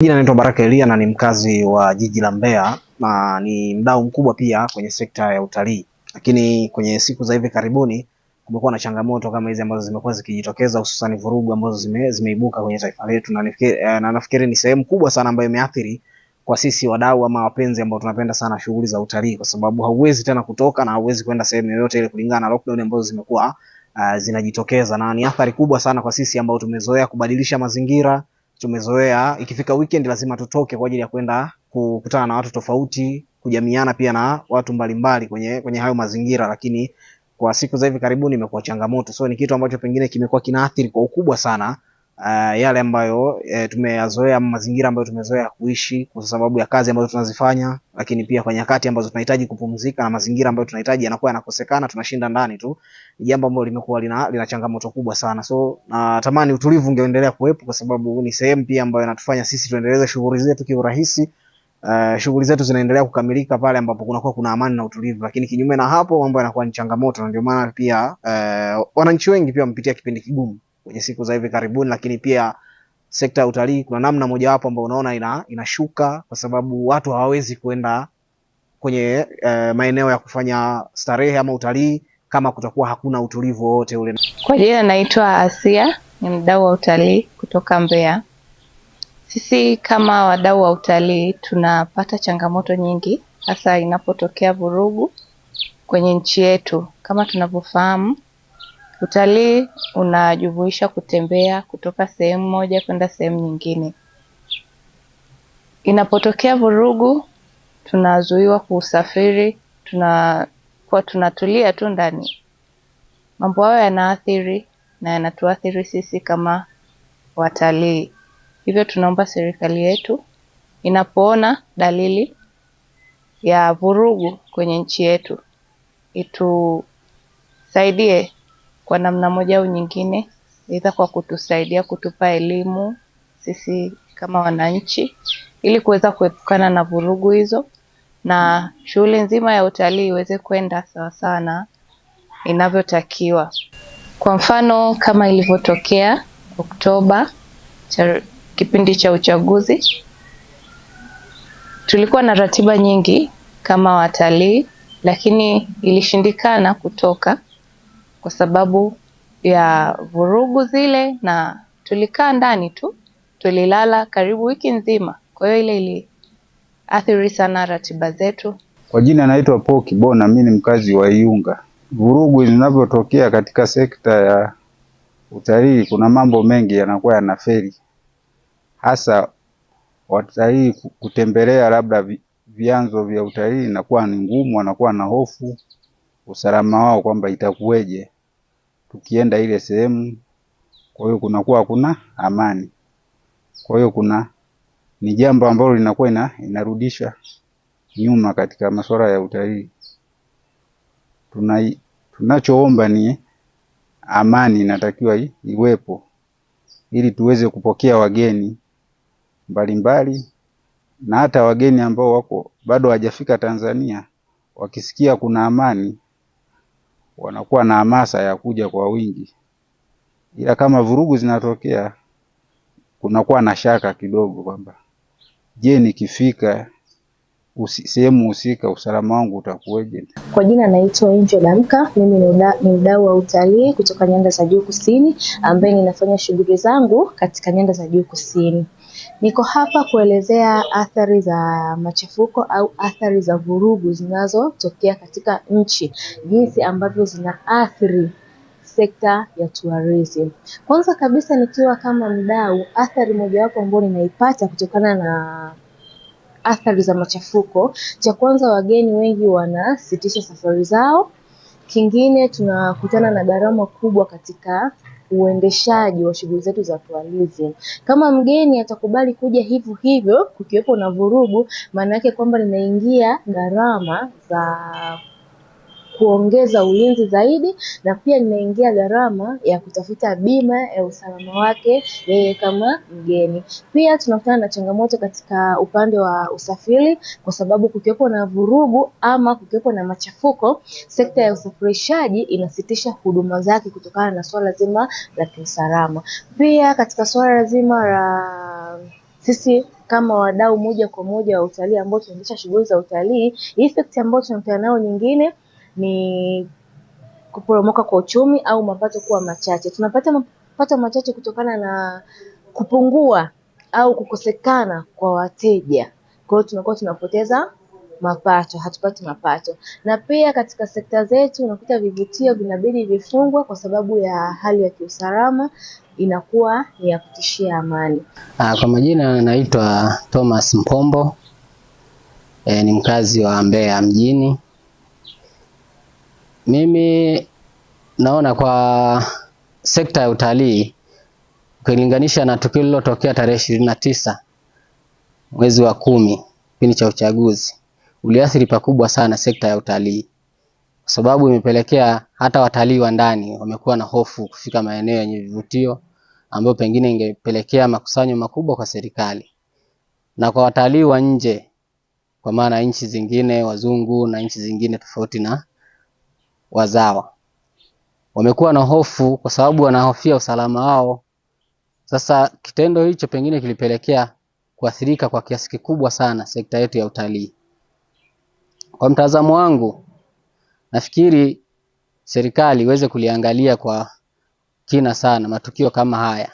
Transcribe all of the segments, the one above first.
Jina naitwa Baraka Elia na ni mkazi wa jiji la Mbeya na ni mdau mkubwa pia kwenye sekta ya utalii. Lakini kwenye siku za hivi karibuni kumekuwa na changamoto kama hizi ambazo zimekuwa zikijitokeza, hususan vurugu ambazo zimeibuka kwenye taifa letu, na nafikiri ni sehemu kubwa sana ambayo imeathiri kwa sisi wadau ama wapenzi ambao tunapenda sana shughuli za utalii, kwa sababu hauwezi tena kutoka na hauwezi kwenda sehemu yoyote ile kulingana na lockdown ambazo zimekuwa zinajitokeza, na ni athari kubwa sana kwa sisi ambao tumezoea kubadilisha mazingira. Tumezoea ikifika weekend lazima tutoke kwa ajili ya kwenda kukutana na watu tofauti, kujamiana pia na watu mbalimbali kwenye hayo mazingira, lakini kwa siku za hivi karibuni imekuwa changamoto. So ni kitu ambacho pengine kimekuwa kinaathiri kwa ukubwa sana yale ambayo tumeyazoea, mazingira ambayo tumezoea kuishi kwa sababu ya kazi ambazo tunazifanya, lakini pia kwa nyakati ambazo tunahitaji kupumzika na mazingira ambayo tunahitaji yanakuwa yanakosekana, tunashinda ndani tu. Ni jambo ambalo limekuwa lina changamoto kubwa sana. So natamani utulivu ungeendelea kuwepo, kwa sababu ni sehemu pia ambayo inatufanya sisi tuendeleze shughuli zetu kwa urahisi. Shughuli zetu zinaendelea kukamilika pale ambapo kunakuwa kuna amani na utulivu, lakini kinyume na hapo mambo yanakuwa ni changamoto, na ndio maana pia wananchi wengi pia wamepitia kipindi kigumu kwenye siku za hivi karibuni. Lakini pia sekta ya utalii kuna namna mojawapo ambayo unaona inashuka kwa sababu watu hawawezi kwenda kwenye maeneo ya kufanya starehe ama utalii kama kutakuwa hakuna utulivu wote ule. Kwa jina naitwa Asia, ni mdau wa utalii kutoka Mbeya. Sisi kama wadau wa utalii tunapata changamoto nyingi, hasa inapotokea vurugu kwenye nchi yetu. Kama tunavyofahamu, utalii unajumuisha kutembea kutoka sehemu moja kwenda sehemu nyingine. Inapotokea vurugu, tunazuiwa kusafiri, tunatulia tu ndani. Mambo hayo yanaathiri na yanatuathiri sisi kama watalii. Hivyo tunaomba serikali yetu inapoona dalili ya vurugu kwenye nchi yetu itusaidie kwa namna moja au nyingine, aidha kwa kutusaidia kutupa elimu sisi kama wananchi, ili kuweza kuepukana na vurugu hizo na shughuli nzima ya utalii iweze kwenda sawa sawa inavyotakiwa. Kwa mfano kama ilivyotokea Oktoba, kipindi cha uchaguzi, tulikuwa na ratiba nyingi kama watalii, lakini ilishindikana kutoka kwa sababu ya vurugu zile, na tulikaa ndani tu, tulilala karibu wiki nzima. Kwa hiyo ile iliathiri sana ratiba zetu. Kwa jina naitwa Paul Kibona, mimi ni mkazi wa Iyunga. Vurugu zinavyotokea katika sekta ya utalii, kuna mambo mengi yanakuwa yanafeli, hasa watalii kutembelea labda vyanzo vya utalii inakuwa ni ngumu, wanakuwa na hofu usalama wao kwamba itakuweje tukienda ile sehemu. Kwa hiyo kunakuwa hakuna amani. Kwa hiyo ni jambo ambalo linakuwa inarudisha nyuma katika masuala ya utalii. Tunachoomba ni amani inatakiwa iwepo ili tuweze kupokea wageni mbalimbali, na hata wageni ambao wako bado hawajafika Tanzania, wakisikia kuna amani wanakuwa na hamasa ya kuja kwa wingi. Ila kama vurugu zinatokea, kunakuwa na shaka kidogo kwamba je, nikifika sehemu husika usalama wangu utakuweje? Kwa jina naitwa Angel Damka, mimi ni mdau wa utalii kutoka Nyanda za Juu Kusini, ambaye ninafanya shughuli zangu katika Nyanda za Juu Kusini. Niko hapa kuelezea athari za machafuko au athari za vurugu zinazotokea katika nchi, jinsi ambavyo zinaathiri sekta ya tourism. Kwanza kabisa, nikiwa kama mdau, athari mojawapo ambayo ninaipata kutokana na athari za machafuko, cha kwanza, wageni wengi wanasitisha safari zao. Kingine, tunakutana na gharama kubwa katika uendeshaji wa shughuli zetu za tourism. Kama mgeni atakubali kuja hivyo hivyo kukiwepo na vurugu, maana yake kwamba ninaingia gharama za kuongeza ulinzi zaidi, na pia ninaingia gharama ya kutafuta bima ya usalama wake yeye kama mgeni. Pia tunakutana na changamoto katika upande wa usafiri, kwa sababu kukiwepo na vurugu ama kukiwepo na machafuko, sekta ya usafirishaji inasitisha huduma zake kutokana na swala zima la kiusalama. Pia katika swala zima la sisi kama wadau moja kwa moja wa utalii ambao tunaendesha shughuli za utalii, effect ambayo tunakutana nayo nyingine ni kuporomoka kwa uchumi au mapato kuwa machache. Tunapata mapato machache kutokana na kupungua au kukosekana kwa wateja. Kwa hiyo tunakuwa tunapoteza mapato, hatupati mapato. Na pia katika sekta zetu unakuta vivutio vinabidi vifungwe kwa sababu ya hali ya kiusalama inakuwa ni ya kutishia amani. Kwa majina naitwa Thomas Mpombo, ni mkazi wa Mbeya mjini. Mimi naona kwa sekta ya utalii ukilinganisha na tukio lililotokea tarehe 29 mwezi wa 10 kipindi cha uchaguzi, uliathiri pakubwa sana sekta ya utalii, kwa sababu imepelekea hata watalii wa ndani wamekuwa na hofu kufika maeneo yenye vivutio ambayo pengine ingepelekea makusanyo makubwa kwa serikali. Na kwa watalii wa nje, kwa maana nchi zingine, wazungu na nchi zingine tofauti na wazawa, wamekuwa na hofu kwa sababu wanahofia usalama wao. Sasa kitendo hicho pengine kilipelekea kuathirika kwa kiasi kikubwa sana sekta yetu ya utalii. Kwa mtazamo wangu, nafikiri serikali iweze kuliangalia kwa kina sana matukio kama haya,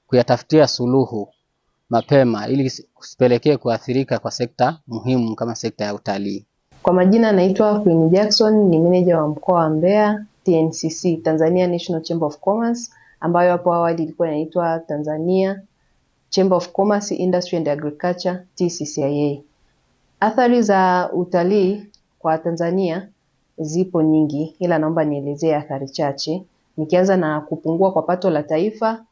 kuyatafutia suluhu mapema ili kusipelekee kuathirika kwa sekta muhimu kama sekta ya utalii. Kwa majina naitwa Queen Jackson, ni meneja wa mkoa wa Mbeya TNCC, Tanzania National Chamber of Commerce, ambayo hapo awali ilikuwa inaitwa Tanzania Chamber of Commerce, Industry and Agriculture TCCIA. Athari za utalii kwa Tanzania zipo nyingi, ila naomba nielezee athari chache. Nikianza na kupungua kwa pato la taifa.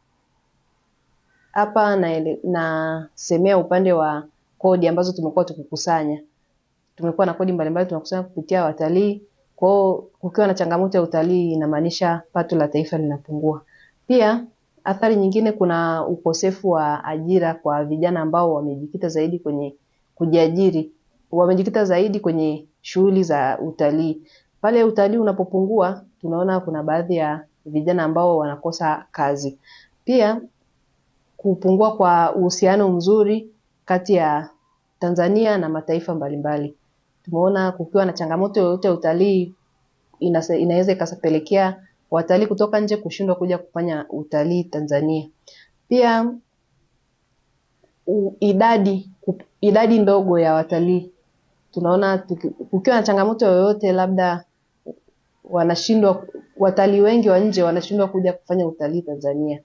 Hapa nasemea upande wa kodi ambazo tumekuwa tukikusanya. Tumekuwa na kodi mbalimbali tunakusanya kupitia watalii. Kwa hiyo kukiwa na changamoto ya utalii inamaanisha pato la taifa linapungua. Pia athari nyingine, kuna ukosefu wa ajira kwa vijana ambao wamejikita zaidi kwenye kujiajiri, wamejikita zaidi kwenye shughuli za utalii. Pale utalii unapopungua, tunaona kuna baadhi ya vijana ambao wanakosa kazi. Pia kupungua kwa uhusiano mzuri kati ya Tanzania na mataifa mbalimbali. Tumeona kukiwa na changamoto yoyote ya utalii inaweza ikapelekea watalii kutoka nje kushindwa kuja kufanya utalii Tanzania. Pia idadi ndogo ya watalii. Tunaona kukiwa na changamoto yoyote, labda watalii wengi wa nje wanashindwa kuja kufanya utalii Tanzania.